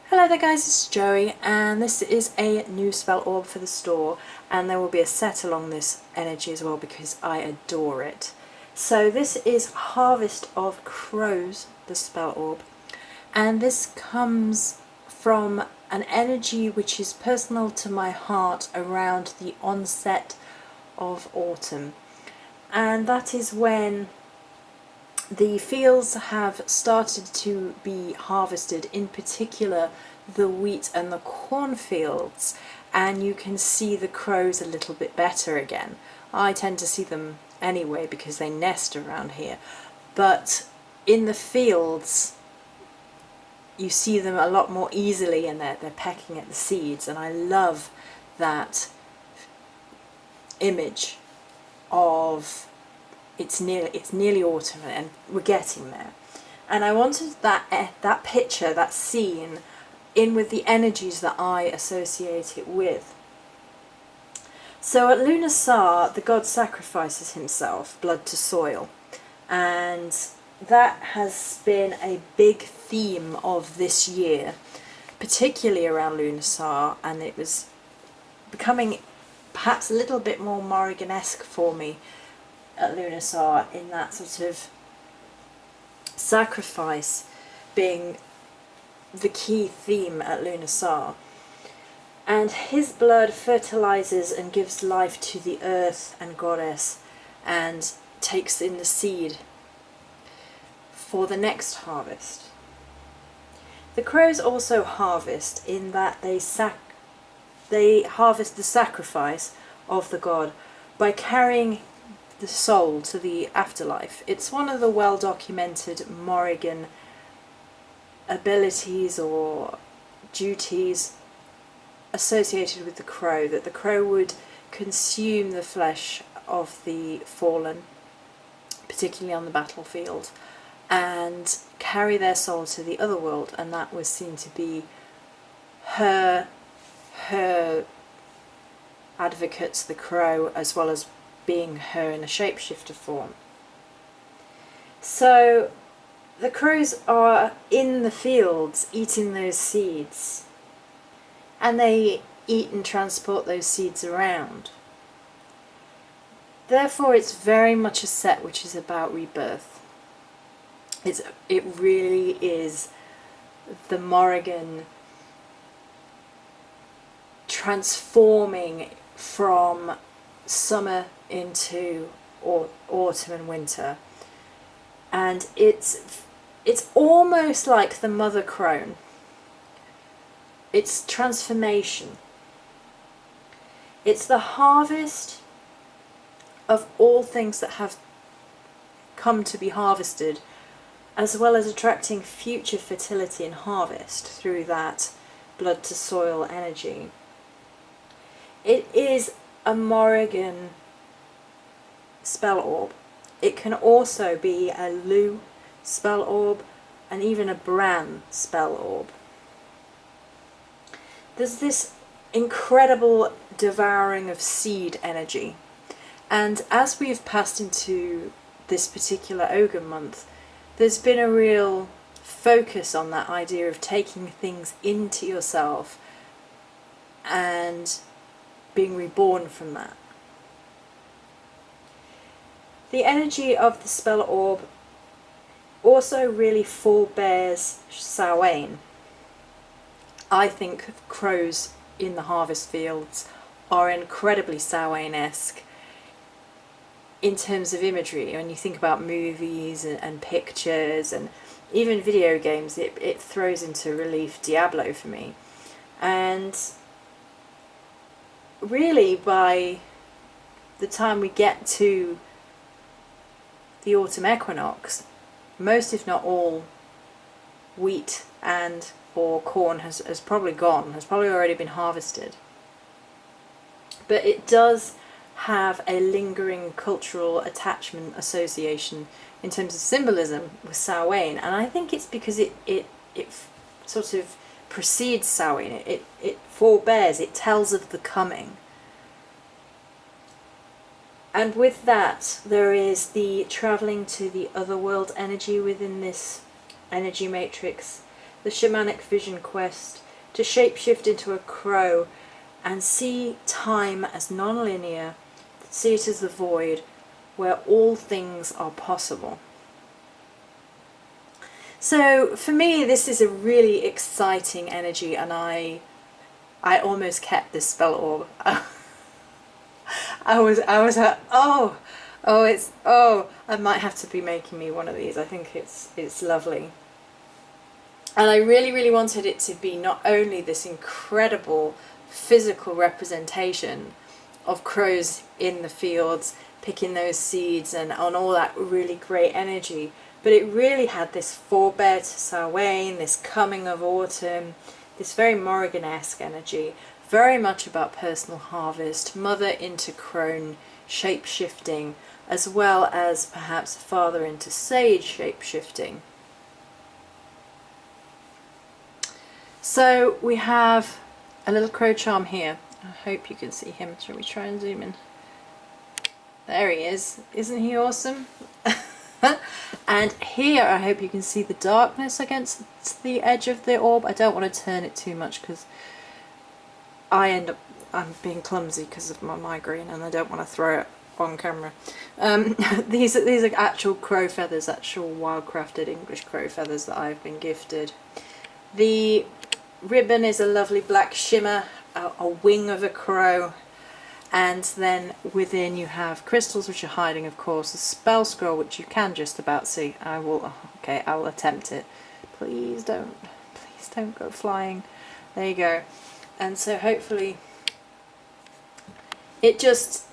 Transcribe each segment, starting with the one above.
Hello there guys, it's Joey and this is a new spell orb for the store, and there will be a set along this energy as well because I adore it. So this is Harvest of Crows, the spell orb, and this comes from an energy which is personal to my heart around the onset of autumn, and that is when the fields have started to be harvested, in particular the wheat and the cornfields, and you can see the crows a little bit better again. I tend to see them anyway because they nest around here, but in the fields you see them a lot more easily, and they're pecking at the seeds, and I love that image of it's nearly autumn and we're getting there. And I wanted that picture, that scene, in with the energies that I associate it with. So at Lughnasadh, the god sacrifices himself, blood to soil, and that has been a big theme of this year, particularly around Lughnasadh, and it was becoming perhaps a little bit more Morrigan-esque for me at Lughnasadh, in that sort of sacrifice being the key theme at Lughnasadh. And his blood fertilizes and gives life to the earth and goddess, and takes in the seed for the next harvest. The crows also harvest in that they harvest the sacrifice of the god by carrying the soul to the afterlife. It's one of the well-documented Morrigan abilities or duties associated with the crow, that the crow would consume the flesh of the fallen, particularly on the battlefield, and carry their soul to the other world, and that was seen to be her advocates, the crow, as well as being her in a shapeshifter form. So the crows are in the fields eating those seeds, and they eat and transport those seeds around. Therefore it's very much a set which is about rebirth. It really is the Morrigan transforming from summer into autumn and winter, and it's almost like the mother crone. It's transformation. It's the harvest of all things that have come to be harvested, as well as attracting future fertility and harvest through that blood to soil energy. It is a Morrigan spell orb. It can also be a Lugh spell orb, and even a Bran spell orb. There's this incredible devouring of seed energy, and as we've passed into this particular Ogre month, there's been a real focus on that idea of taking things into yourself and being reborn from that. The energy of the spell orb also really forebears Samhain. I think crows in the harvest fields are incredibly Samhain-esque in terms of imagery. When you think about movies and pictures and even video games, it throws into relief Diablo for me. And really, by the time we get to the autumn equinox, most if not all wheat and or corn has probably gone, has probably already been harvested. But it does have a lingering cultural attachment association in terms of symbolism with Samhain, and I think it's because it sort of precedes Samhain. It forebears, it tells of the coming. And with that, there is the travelling to the other world energy within this energy matrix, the shamanic vision quest to shapeshift into a crow and see time as non-linear, see it as the void where all things are possible. So for me, this is a really exciting energy, and I almost kept this spell orb. I was like, I might have to be making me one of these. I think it's lovely. And I really, really wanted it to be not only this incredible physical representation of crows in the fields, picking those seeds and on all that really great energy, but it really had this forebear to Samhain, this coming of autumn, this very Morrigan-esque energy, very much about personal harvest, mother into crone shape-shifting, as well as perhaps father into sage shape-shifting. So we have a little crow charm here. I hope you can see him. Shall we try and zoom in? There he is. Isn't he awesome? And here I hope you can see the darkness against the edge of the orb. I don't want to turn it too much because I'm being clumsy because of my migraine and I don't want to throw it on camera. These are actual crow feathers, actual wildcrafted English crow feathers that I've been gifted. The ribbon is a lovely black shimmer, a wing of a crow, and then within you have crystals which are hiding, of course, a spell scroll which you can just about see. I will attempt it. Please don't go flying. There you go. And so hopefully it just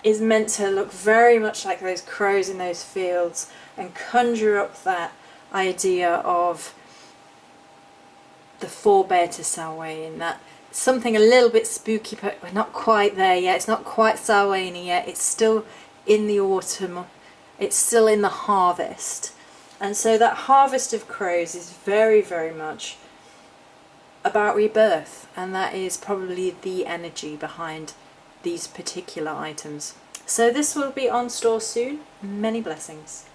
is meant to look very much like those crows in those fields and conjure up that idea of the forebear to Samhain, that something a little bit spooky, but we're not quite there yet. It's not quite Samhain yet. It's still in the autumn. It's still in the harvest. And so that harvest of crows is very, very much about rebirth, and that is probably the energy behind these particular items. So this will be on store soon. Many blessings.